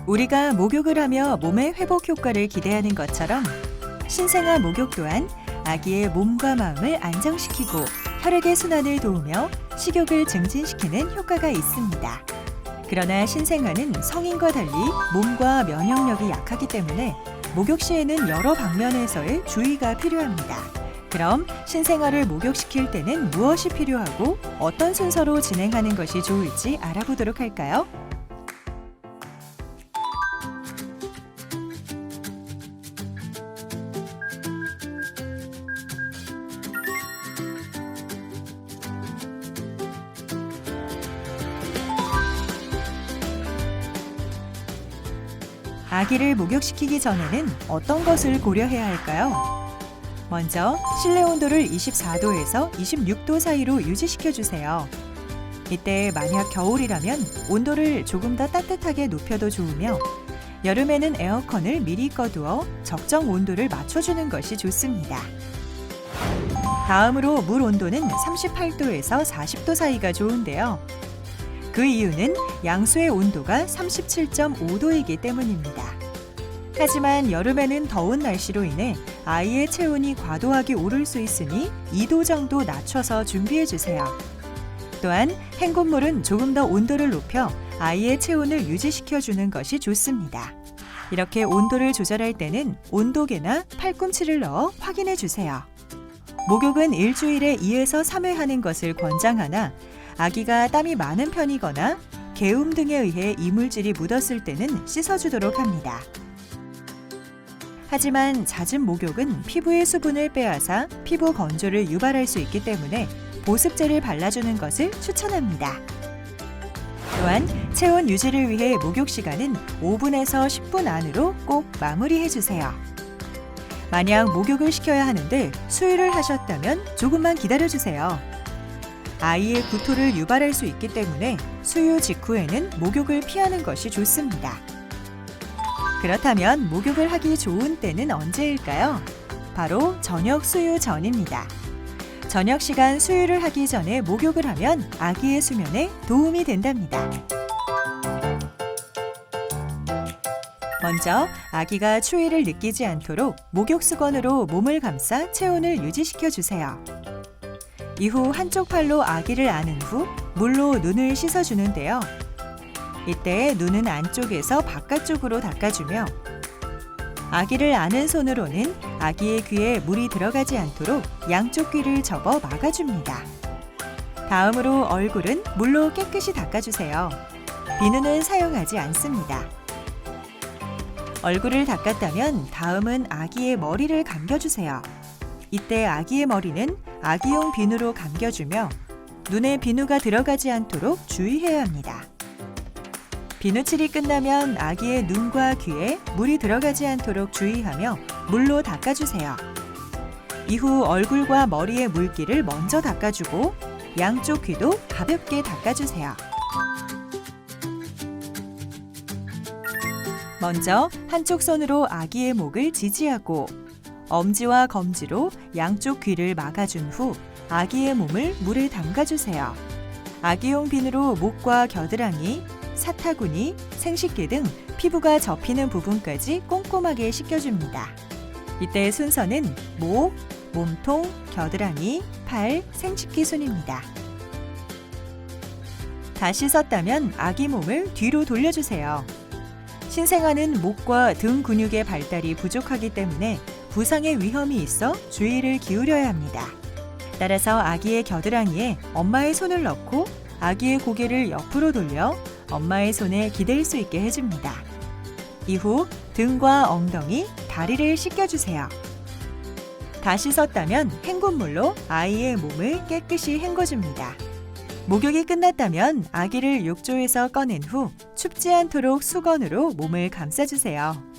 우리가 목욕을 하며 몸의 회복 효과를 기대하는 것처럼 신생아 목욕 또한 아기의 몸과 마음을 안정시키고 혈액의 순환을 도우며 식욕을 증진시키는 효과가 있습니다. 그러나 신생아는 성인과 달리 몸과 면역력이 약하기 때문에 목욕 시에는 여러 방면에서의 주의가 필요합니다. 그럼 신생아를 목욕시킬 때는 무엇이 필요하고 어떤 순서로 진행하는 것이 좋을지 알아보도록 할까요? 아기를 목욕시키기 전에는 어떤 것을 고려해야 할까요? 먼저 실내 온도를 24도에서 26도 사이로 유지시켜주세요. 이때 만약 겨울이라면 온도를 조금 더 따뜻하게 높여도 좋으며 여름에는 에어컨을 미리 꺼두어 적정 온도를 맞춰주는 것이 좋습니다. 다음으로 물 온도는 38도에서 40도 사이가 좋은데요. 그 이유는 양수의 온도가 37.5도이기 때문입니다. 하지만 여름에는 더운 날씨로 인해 아이의 체온이 과도하게 오를 수 있으니 2도 정도 낮춰서 준비해주세요. 또한 헹굼물은 조금 더 온도를 높여 아이의 체온을 유지시켜주는 것이 좋습니다. 이렇게 온도를 조절할 때는 온도계나 팔꿈치를 넣어 확인해주세요. 목욕은 일주일에 2에서 3회 하는 것을 권장하나 아기가 땀이 많은 편이거나 개움 등에 의해 이물질이 묻었을 때는 씻어주도록 합니다. 하지만 잦은 목욕은 피부의 수분을 빼앗아 피부 건조를 유발할 수 있기 때문에 보습제를 발라주는 것을 추천합니다. 또한 체온 유지를 위해 목욕 시간은 5분에서 10분 안으로 꼭 마무리해주세요. 만약 목욕을 시켜야 하는데 수유를 하셨다면 조금만 기다려주세요. 아이의 구토를 유발할 수 있기 때문에 수유 직후에는 목욕을 피하는 것이 좋습니다. 그렇다면 목욕을 하기 좋은 때는 언제일까요? 바로 저녁 수유 전입니다. 저녁 시간 수유를 하기 전에 목욕을 하면 아기의 수면에 도움이 된답니다. 먼저 아기가 추위를 느끼지 않도록 목욕 수건으로 몸을 감싸 체온을 유지시켜 주세요. 이후 한쪽 팔로 아기를 안은 후 물로 눈을 씻어주는데요. 이때 눈은 안쪽에서 바깥쪽으로 닦아주며 아기를 안은 손으로는 아기의 귀에 물이 들어가지 않도록 양쪽 귀를 접어 막아줍니다. 다음으로 얼굴은 물로 깨끗이 닦아주세요. 비누는 사용하지 않습니다. 얼굴을 닦았다면 다음은 아기의 머리를 감겨주세요. 이때 아기의 머리는 아기용 비누로 감겨주며 눈에 비누가 들어가지 않도록 주의해야 합니다. 비누칠이 끝나면 아기의 눈과 귀에 물이 들어가지 않도록 주의하며 물로 닦아주세요. 이후 얼굴과 머리의 물기를 먼저 닦아주고 양쪽 귀도 가볍게 닦아주세요. 먼저 한쪽 손으로 아기의 목을 지지하고 엄지와 검지로 양쪽 귀를 막아준 후 아기의 몸을 물에 담가주세요. 아기용 비누로 목과 겨드랑이, 사타구니, 생식기 등 피부가 접히는 부분까지 꼼꼼하게 씻겨줍니다. 이때 순서는 목, 몸통, 겨드랑이, 팔, 생식기 순입니다. 다 씻었다면 아기 몸을 뒤로 돌려주세요. 신생아는 목과 등 근육의 발달이 부족하기 때문에 부상의 위험이 있어 주의를 기울여야 합니다. 따라서 아기의 겨드랑이에 엄마의 손을 넣고 아기의 고개를 옆으로 돌려 엄마의 손에 기댈 수 있게 해줍니다. 이후 등과 엉덩이, 다리를 씻겨주세요. 다 씻었다면 헹굼물로 아이의 몸을 깨끗이 헹궈줍니다. 목욕이 끝났다면 아기를 욕조에서 꺼낸 후 춥지 않도록 수건으로 몸을 감싸주세요.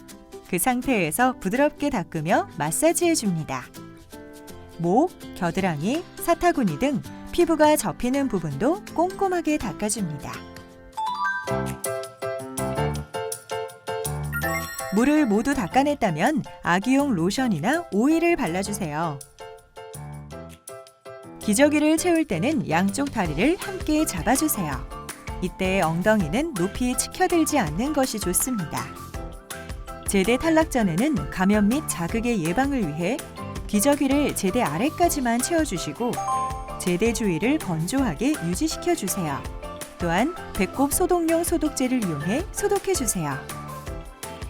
그 상태에서 부드럽게 닦으며 마사지해줍니다. 목, 겨드랑이, 사타구니 등 피부가 접히는 부분도 꼼꼼하게 닦아줍니다. 물을 모두 닦아냈다면 아기용 로션이나 오일을 발라주세요. 기저귀를 채울 때는 양쪽 다리를 함께 잡아주세요. 이때 엉덩이는 높이 치켜들지 않는 것이 좋습니다. 제대 탈락 전에는 감염 및 자극의 예방을 위해 기저귀를 제대 아래까지만 채워주시고 제대 주위를 건조하게 유지시켜 주세요. 또한 배꼽 소독용 소독제를 이용해 소독해 주세요.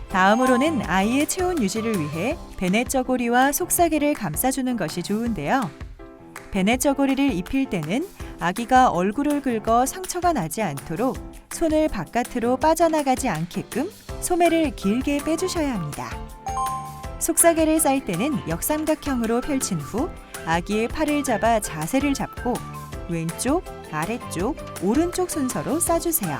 다음으로는 아이의 체온 유지를 위해 베넷 저고리와 속사계를 감싸주는 것이 좋은데요. 베넷 저고리를 입힐 때는 아기가 얼굴을 긁어 상처가 나지 않도록 손을 바깥으로 빠져나가지 않게끔 소매를 길게 빼주셔야 합니다. 속사계를 쌀 때는 역삼각형으로 펼친 후 아기의 팔을 잡아 자세를 잡고 왼쪽, 아래쪽, 오른쪽 순서로 싸주세요.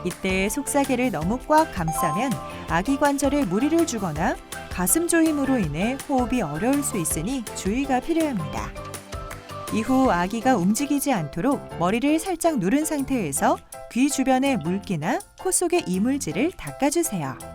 이때 속사계를 너무 꽉 감싸면 아기 관절에 무리를 주거나 가슴 조임으로 인해 호흡이 어려울 수 있으니 주의가 필요합니다. 이후 아기가 움직이지 않도록 머리를 살짝 누른 상태에서 귀 주변의 물기나 코 속의 이물질을 닦아주세요.